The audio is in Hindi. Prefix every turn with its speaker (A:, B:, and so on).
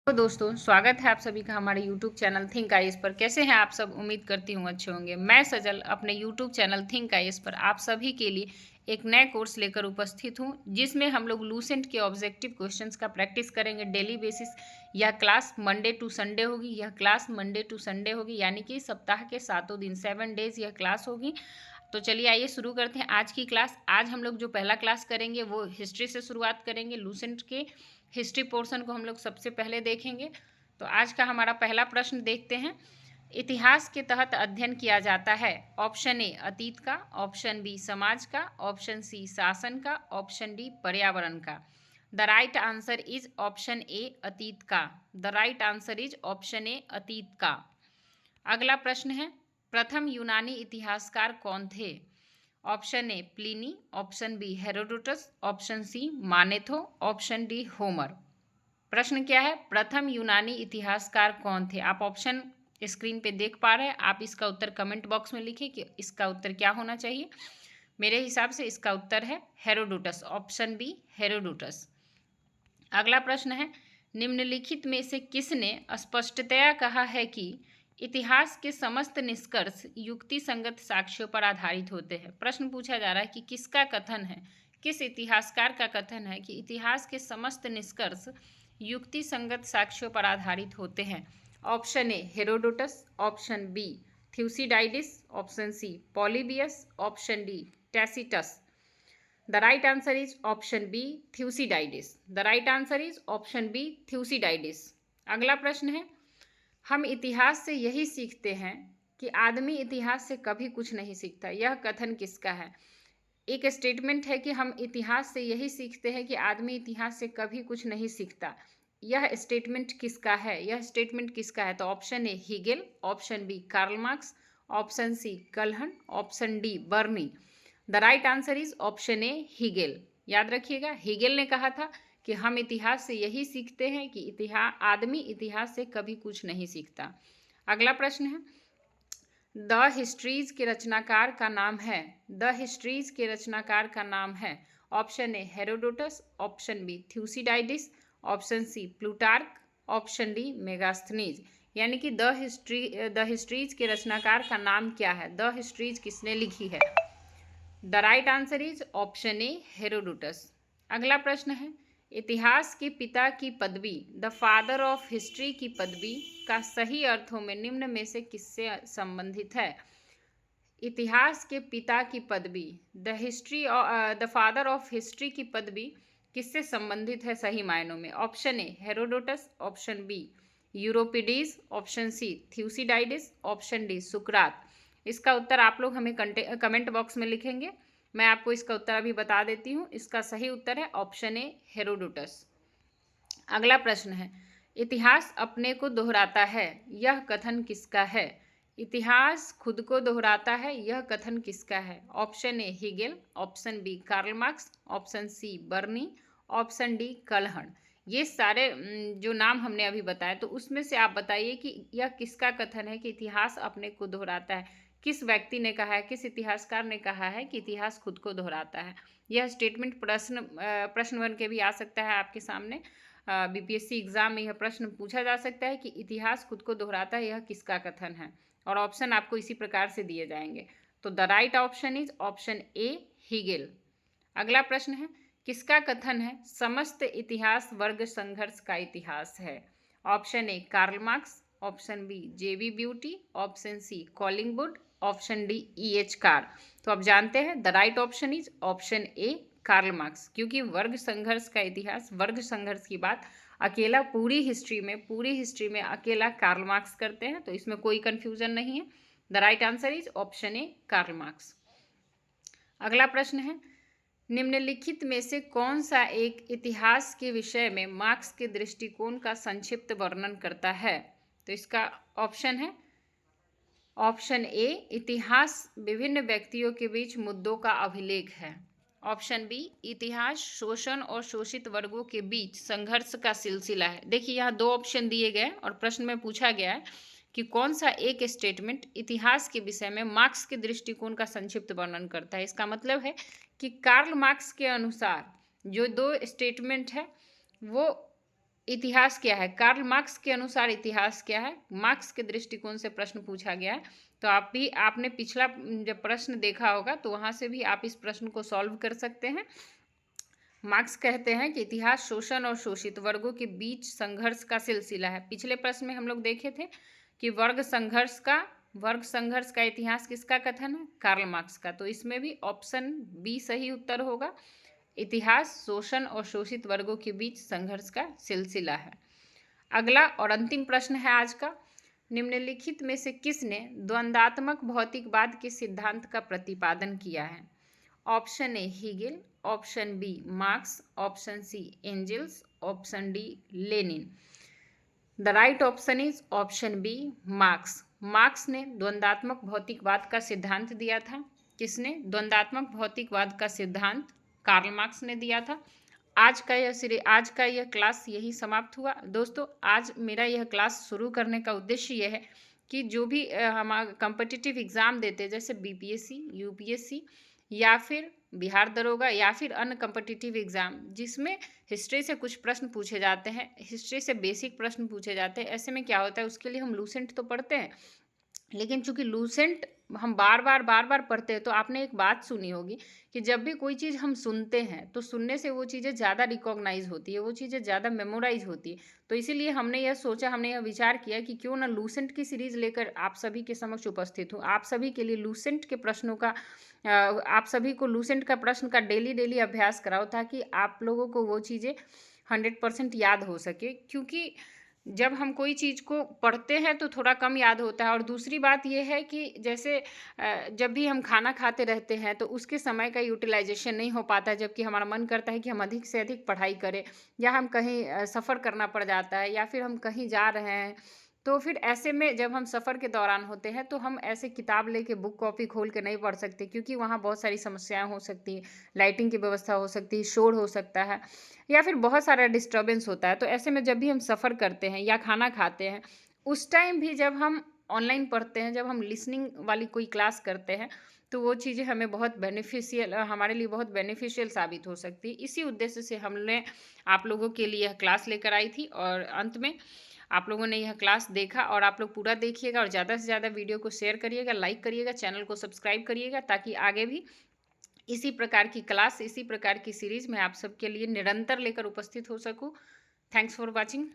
A: तो दोस्तों स्वागत है आप सभी का हमारे YouTube चैनल थिंक आईएएस पर। कैसे हैं आप सब? उम्मीद करती हूँ अच्छे होंगे। मैं सजल अपने YouTube चैनल थिंक आईएएस पर आप सभी के लिए एक नए कोर्स लेकर उपस्थित हूँ, जिसमें हम लोग लूसेंट के ऑब्जेक्टिव क्वेश्चंस का प्रैक्टिस करेंगे डेली बेसिस। यह क्लास मंडे टू संडे होगी। यानी कि सप्ताह के 7 दिन 7 डेज यह क्लास होगी। तो चलिए आइए शुरू करते हैं आज की क्लास। आज हम लोग जो पहला क्लास करेंगे वो हिस्ट्री से शुरुआत करेंगे। लूसेंट के हिस्ट्री पोर्शन को हम लोग सबसे पहले देखेंगे। तो आज का हमारा पहला प्रश्न देखते हैं। इतिहास के तहत अध्ययन किया जाता है ऑप्शन ए अतीत का, ऑप्शन बी समाज का, ऑप्शन सी शासन का, ऑप्शन डी पर्यावरण का। The right answer is option ए अतीत का। The right answer is option ए अतीत का। अगला प्रश्न है, प्रथम यूनानी इतिहासकार कौन थे? Option A Pliny, option B Herodotus, option C Manetho, option D Homer. प्रश्न क्या है? प्रथम यूनानी इतिहासकार कौन थे? आप ऑप्शन स्क्रीन पे देख पा रहे हैं। आप इसका उत्तर कमेंट बॉक्स में लिखिए कि इसका उत्तर क्या होना चाहिए। मेरे हिसाब से इसका उत्तर है हेरोडोटस, ऑप्शन बी हेरोडोटस। अगला प्रश्न है, निम्नलिखित में से किसने स्पष्टतया कहा है कि इतिहास के समस्त निष्कर्ष युक्ति संगत साक्ष्यों पर आधारित होते हैं? प्रश्न पूछा जा रहा है कि किसका कथन है, किस इतिहासकार का कथन है कि इतिहास के समस्त निष्कर्ष युक्ति संगत साक्ष्यों पर आधारित होते हैं? Option A Herodotus, option B Thucydides, option C Polybius, option D Tacitus. The right answer is option B Thucydides. The right answer is option B Thucydides. अगला प्रश्न है, हम इतिहास से यही सीखते हैं कि आदमी इतिहास से कभी कुछ नहीं सीखता। यह कथन किसका है? एक स्टेटमेंट है कि हम इतिहास से यही सीखते हैं कि आदमी इतिहास से कभी कुछ नहीं सीखता। यह स्टेटमेंट किसका है? यह स्टेटमेंट किसका है? तो option A Hegel, option B Karl Marx, option C Calhoun, option D Bernie. The right answer is option A Hegel. याद रखिएगा, हीगेल ने कहा था कि हम इतिहास से यही सीखते हैं कि आदमी इतिहास से कभी कुछ नहीं सीखता। अगला प्रश्न है, द हिस्ट्रीज के रचनाकार का नाम है। द हिस्ट्रीज के रचनाकार का नाम है। Option A Herodotus, option B Thucydides, option C Plutarch, option D Megasthenes. यानी कि द हिस्ट्रीज के रचनाकार का नाम क्या है? द हिस्ट्रीज किसने लिखी है? The right answer is option A Herodotus. अगला प्रश्न है, इतिहास के पिता की पदवी, द फादर ऑफ हिस्ट्री की पदवी का सही अर्थों में निम्न में से किससे संबंधित है? इतिहास के पिता की पदवी, द फादर ऑफ हिस्ट्री की पदवी किससे संबंधित है सही मायनों में? Option A Herodotus, option B Euripides, option C Thucydides, option D सुकरात। इसका उत्तर आप लोग हमें कमेंट बॉक्स में लिखेंगे। मैं आपको इसका उत्तर अभी बता देती हूँ। इसका सही उत्तर है ऑप्शन ए हेरोडोटस। अगला प्रश्न है, इतिहास अपने को दोहराता है, यह कथन किसका है? इतिहास खुद को दोहराता है, यह कथन किसका है? Option A Hegel, option B Karl Marx, option C Bernie, option D Calhoun. ये सारे जो नाम हमने अभी बताए, तो उसमें से आप बताइए कि यह किसका कथन है कि इतिहास अपने को दोहराता है? किस व्यक्ति ने कहा है, किस इतिहासकार ने कहा है कि इतिहास खुद को दोहराता है? यह स्टेटमेंट प्रश्न बन के भी आ सकता है आपके सामने। बीपीएससी एग्जाम में यह प्रश्न पूछा जा सकता है कि इतिहास खुद को दोहराता है, यह किसका कथन है? और ऑप्शन आपको इसी प्रकार से दिए जाएंगे। तो the right option is option A Hegel. अगला प्रश्न है, किसका कथन है समस्त इतिहास वर्ग संघर्ष का इतिहास है? Option A Karl Marx, option B J B Bury, option C Collingwood, option D E H. Carr. तो आप जानते हैं the right option is option A Karl Marx, क्योंकि वर्ग संघर्ष का इतिहास, वर्ग संघर्ष की बात अकेला पूरी हिस्ट्री में अकेला कार्ल मार्क्स करते हैं। तो इसमें कोई कंफ्यूजन नहीं है। The right answer is option A Karl Marx. अगला प्रश्न है, निम्नलिखित में से कौन सा एक इतिहास के विषय में मार्क्स के दृष्टिकोण का संक्षिप्त वर्णन करता है? तो इसका ऑप्शन है ऑप्शन ए इतिहास विभिन्न व्यक्तियों के बीच मुद्दों का अभिलेख है, ऑप्शन बी इतिहास शोषण और शोषित वर्गों के बीच संघर्ष का सिलसिला है। देखिए यहाँ दो ऑप्शन दिए गए और प्रश्न में पूछा गया है कि कौन सा एक स्टेटमेंट इतिहास के विषय में मार्क्स के दृष्टिकोण का संक्षिप्त वर्णन करता है। इसका मतलब है कि कार्ल मार्क्स के अनुसार जो दो स्टेटमेंट है वो इतिहास क्या है? कार्ल मार्क्स के अनुसार इतिहास क्या है? मार्क्स के दृष्टिकोण से प्रश्न पूछा गया है। तो आपने पिछला जब प्रश्न देखा होगा तो वहाँ से भी आप इस प्रश्न को सॉल्व कर सकते हैं। मार्क्स कहते हैं कि इतिहास शोषण और शोषित वर्गों के बीच संघर्ष का सिलसिला है। पिछले प्रश्न में हम लोग देखे थे कि वर्ग संघर्ष का इतिहास किसका कथन है? कार्ल मार्क्स का। तो इसमें भी ऑप्शन बी सही उत्तर होगा। इतिहास शोषण और शोषित वर्गों के बीच संघर्ष का सिलसिला है। अगला और अंतिम प्रश्न है आज का, निम्नलिखित में से किसने द्वंद्वात्मक भौतिकवाद के सिद्धांत का प्रतिपादन किया है? Option A Hegel, option B Marx, option C Engels, option D Lenin. The right option is option B Marx. Marx ने द्वंद्वात्मक भौतिकवाद का सिद्धांत दिया था। किसने? द्वंद्वात्मक भौतिकवाद का सिद्धांत कार्ल मार्क्स ने दिया था। आज का यह क्लास यही समाप्त हुआ। दोस्तों, आज मेरा यह क्लास शुरू करने का उद्देश्य यह है कि जो भी हम कॉम्पिटिटिव एग्ज़ाम देते हैं, जैसे बीपीएससी, यूपीएससी या फिर बिहार दरोगा या फिर अन्य कॉम्पिटिटिव एग्ज़ाम जिसमें हिस्ट्री से कुछ प्रश्न पूछे जाते हैं, हिस्ट्री से बेसिक प्रश्न पूछे जाते हैं, ऐसे में क्या होता है, उसके लिए हम लूसेंट तो पढ़ते हैं, लेकिन चूंकि लूसेंट हम बार बार पढ़ते हैं, तो आपने एक बात सुनी होगी कि जब भी कोई चीज़ हम सुनते हैं तो सुनने से वो चीज़ें ज़्यादा रिकॉग्नाइज होती है, वो चीज़ें ज़्यादा मेमोराइज होती है। तो इसीलिए हमने यह विचार किया कि क्यों ना लूसेंट की सीरीज़ लेकर आप सभी के समक्ष उपस्थित हूँ। आप सभी के लिए लूसेंट के प्रश्नों का आप सभी को लूसेंट का प्रश्न का डेली अभ्यास कराओ, ताकि आप लोगों को वो चीज़ें 100% याद हो सके। क्योंकि जब हम कोई चीज़ को पढ़ते हैं तो थोड़ा कम याद होता है। और दूसरी बात यह है कि जैसे जब भी हम खाना खाते रहते हैं तो उसके समय का यूटिलाइजेशन नहीं हो पाता है, जबकि हमारा मन करता है कि हम अधिक से अधिक पढ़ाई करें, या हम कहीं सफ़र करना पड़ जाता है, या फिर हम कहीं जा रहे हैं। तो फिर ऐसे में जब हम सफ़र के दौरान होते हैं तो हम ऐसे किताब लेके बुक कॉपी खोल के नहीं पढ़ सकते, क्योंकि वहाँ बहुत सारी समस्याएं हो सकती हैं, लाइटिंग की व्यवस्था हो सकती है, शोर हो सकता है, या फिर बहुत सारा डिस्टर्बेंस होता है। तो ऐसे में जब भी हम सफ़र करते हैं या खाना खाते हैं, उस टाइम भी जब हम ऑनलाइन पढ़ते हैं, जब हम लिसनिंग वाली कोई क्लास करते हैं, तो वो चीज़ें हमें बहुत बेनिफिशियल, हमारे लिए बहुत बेनिफिशियल साबित हो सकती है। इसी उद्देश्य से हमने आप लोगों के लिए यह क्लास लेकर आई थी। और अंत में आप लोगों ने यह क्लास देखा, और आप लोग पूरा देखिएगा और ज़्यादा से ज़्यादा वीडियो को शेयर करिएगा, लाइक करिएगा, चैनल को सब्सक्राइब करिएगा, ताकि आगे भी इसी प्रकार की क्लास, इसी प्रकार की सीरीज़ मैं आप सबके लिए निरंतर लेकर उपस्थित हो सकूं। Thanks for watching.